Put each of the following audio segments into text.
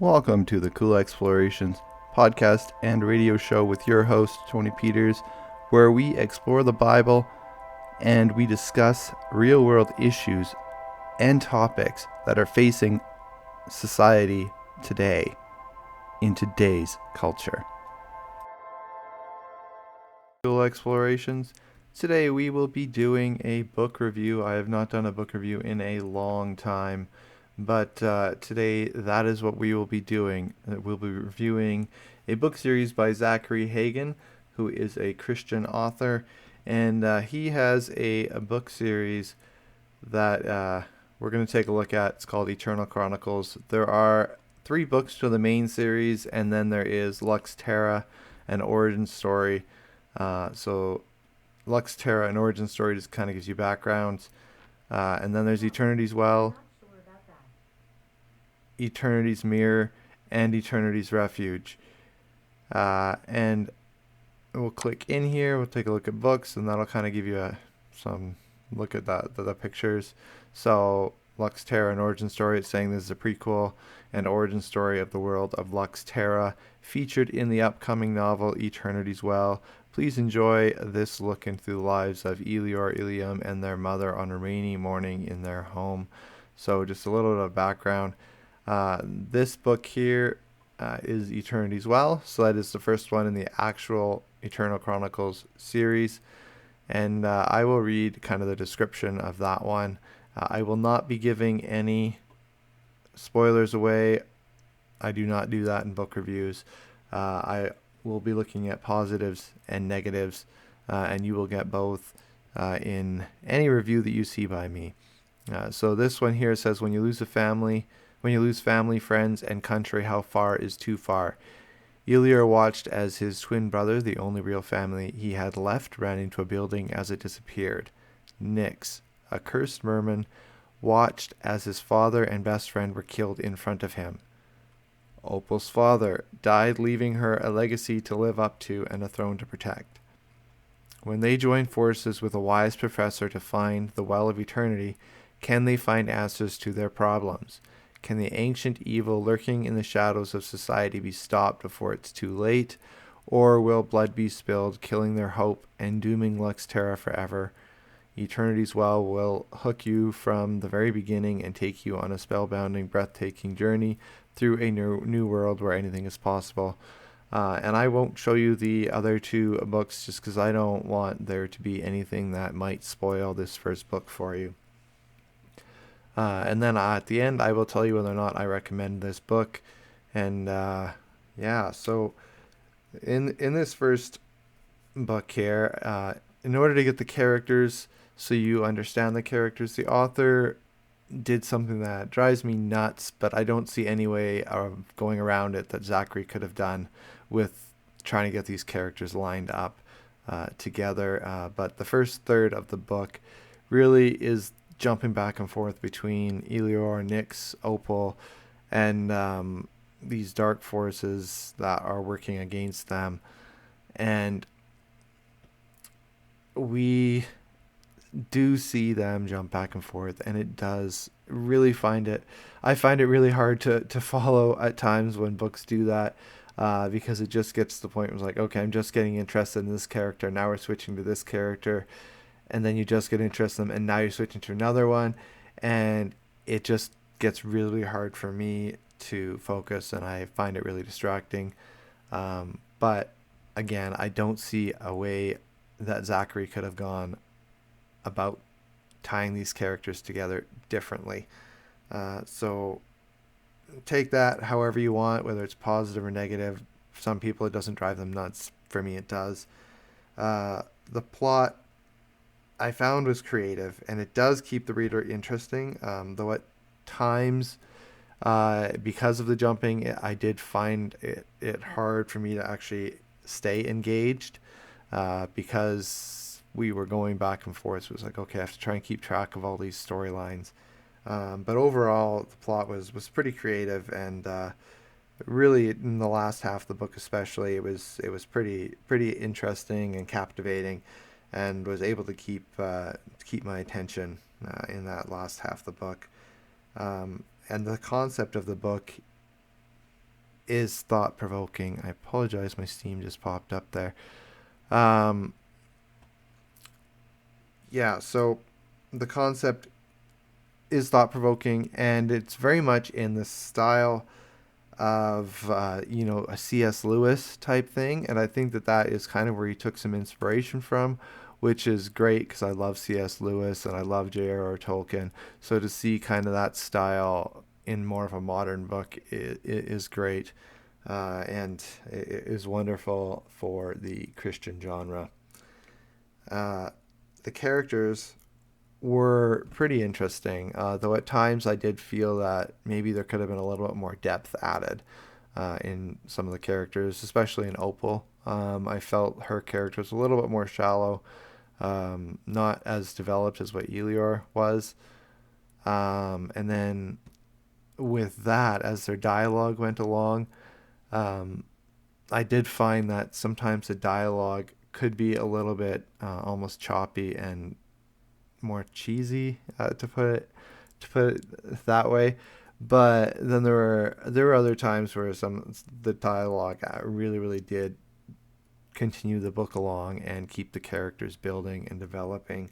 Welcome to the Cool Explorations podcast and radio show with your host, Tony Peters, where we explore the Bible and we discuss real world issues and topics that are facing society today in today's culture. Cool Explorations. Today we will be doing a book review. I have not done a book review in a long time. But today, that is what we will be doing. We'll be reviewing a book series by Zachary Hagen, who is a Christian author. And he has a book series that we're going to take a look at. It's called Eternal Chronicles. There are 3 books to the main series, and then there is Lux Terra, an origin story. So Lux Terra, an origin story, just kind of gives you backgrounds. And then there's Eternity's Well, Eternity's Mirror, and Eternity's Refuge. And we'll click in here, we'll take a look at books, and that'll kind of give you some look at the pictures. So Lux Terra, an origin story, it's saying this is a prequel and origin story of the world of Lux Terra, featured in the upcoming novel Eternity's Well. Please enjoy this look into the lives of Elior, Ilium, and their mother on a rainy morning in their home. So just a little bit of background. This book here is Eternity's Well, so that is the first one in the actual Eternal Chronicles series, and I will read kind of the description of that one. I will not be giving any spoilers away. I do not do that in book reviews. I will be looking at positives and negatives, and you will get both in any review that you see by me. So this one here says, when you lose family, friends, and country, how far is too far? Elior watched as his twin brother, the only real family he had left, ran into a building as it disappeared. Nyx, a cursed merman, watched as his father and best friend were killed in front of him. Opal's father died, leaving her a legacy to live up to and a throne to protect. When they join forces with a wise professor to find the Well of Eternity, can they find answers to their problems? Can the ancient evil lurking in the shadows of society be stopped before it's too late? Or will blood be spilled, killing their hope and dooming Lux Terra forever? Eternity's Well will hook you from the very beginning and take you on a spellbinding, breathtaking journey through a new world where anything is possible. And I won't show you the other 2 books just because I don't want there to be anything that might spoil this first book for you. And then at the end, I will tell you whether or not I recommend this book. And so in this first book here, in order to get the characters so you understand the characters, the author did something that drives me nuts, but I don't see any way of going around it that Zachary could have done with trying to get these characters lined up together. But the first third of the book really is jumping back and forth between Elior, Nyx, Opal, and these dark forces that are working against them. And we do see them jump back and forth, and it does really I find it really hard to follow at times when books do that, because it just gets to the point where it's like, okay, I'm just getting interested in this character, now we're switching to this character, and then you just get interested in them, and now you're switching to another one, and it just gets really hard for me to focus, and I find it really distracting. But again, I don't see a way that Zachary could have gone about tying these characters together differently. So take that however you want, whether it's positive or negative. For some people, it doesn't drive them nuts. For me, it does. The plot I found was creative, and it does keep the reader interesting, though at times, because of the jumping, I did find it hard for me to actually stay engaged, because we were going back and forth. So it was like, okay, I have to try and keep track of all these storylines. But overall, the plot was pretty creative, and really in the last half of the book especially, it was pretty interesting and captivating, and was able to keep my attention in that last half of the book. And the concept of the book is thought-provoking. I apologize, my Steam just popped up there. Yeah, so the concept is thought-provoking, and it's very much in the style of a C.S. Lewis type thing, and I think that is kind of where he took some inspiration from, which is great because I love C.S. Lewis and I love J.R.R. Tolkien. So to see kind of that style in more of a modern book is great, and it is wonderful for the Christian genre. The characters were pretty interesting, though at times I did feel that maybe there could have been a little bit more depth added in some of the characters, especially in Opal. I felt her character was a little bit more shallow, not as developed as what Elior was. And then with that, as their dialogue went along, I did find that sometimes the dialogue could be a little bit almost choppy and more cheesy, to put it that way. But then there were other times where the dialogue really did continue the book along and keep the characters building and developing.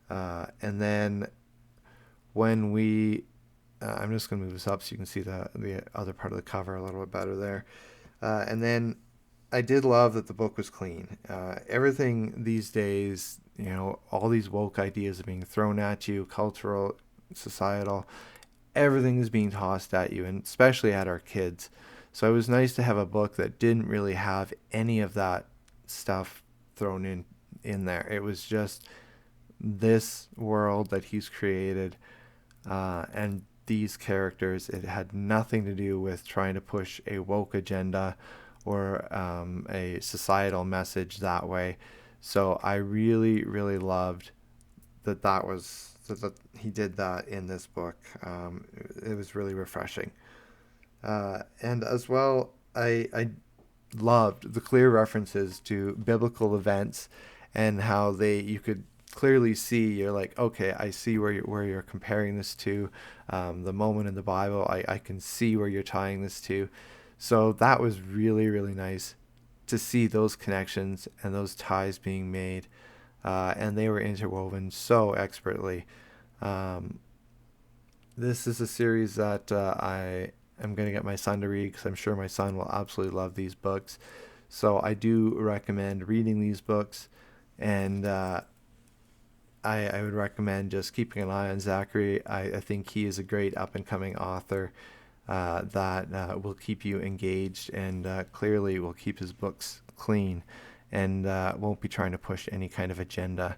And then when I'm just going to move this up so you can see the other part of the cover a little bit better there. And then I did love that the book was clean. Everything these days, all these woke ideas are being thrown at you, cultural, societal, everything is being tossed at you, and especially at our kids. So it was nice to have a book that didn't really have any of that stuff thrown in there. It was just this world that he's created, and these characters. It had nothing to do with trying to push a woke agenda or a societal message that way. So I really loved that he did that in this book. It was really refreshing. And as well, I loved the clear references to biblical events and how you could clearly see, you're like, okay, I see where you're comparing this to the moment in the Bible. I can see where you're tying this to. So that was really nice to see those connections and those ties being made, and they were interwoven so expertly. This is a series that I am going to get my son to read because I'm sure my son will absolutely love these books. So I do recommend reading these books, and I would recommend just keeping an eye on Zachary. I think he is a great up-and-coming author that will keep you engaged and clearly will keep his books clean and won't be trying to push any kind of agenda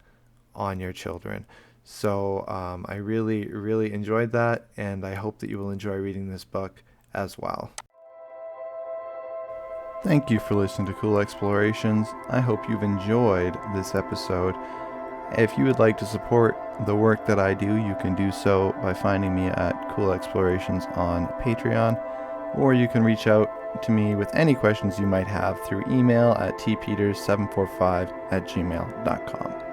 on your children. So I really enjoyed that, and I hope that you will enjoy reading this book as well. Thank you for listening to Cool Explorations. I hope you've enjoyed this episode. If you would like to support the work that I do, you can do so by finding me at Cool Explorations on Patreon, or you can reach out to me with any questions you might have through email at tpeters745@gmail.com.